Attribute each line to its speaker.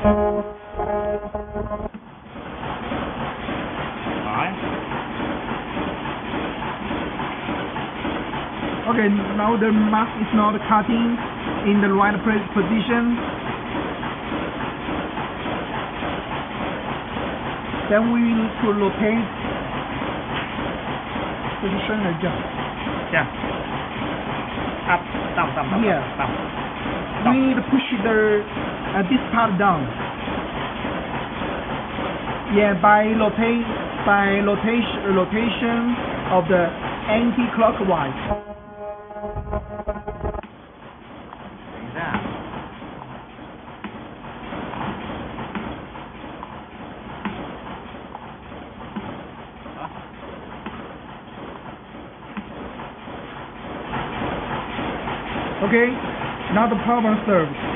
Speaker 1: Alright.
Speaker 2: Okay, now the mask is not cutting in the right position. Then we need to rotate. 这是伸了这样。
Speaker 1: Yeah. Up, down, down, down,
Speaker 2: Yeah.
Speaker 1: down.
Speaker 2: We need to push this part down. Yeah, by rotation of the anti-clockwise.
Speaker 1: 等一下。
Speaker 2: Okay, now the problem solved.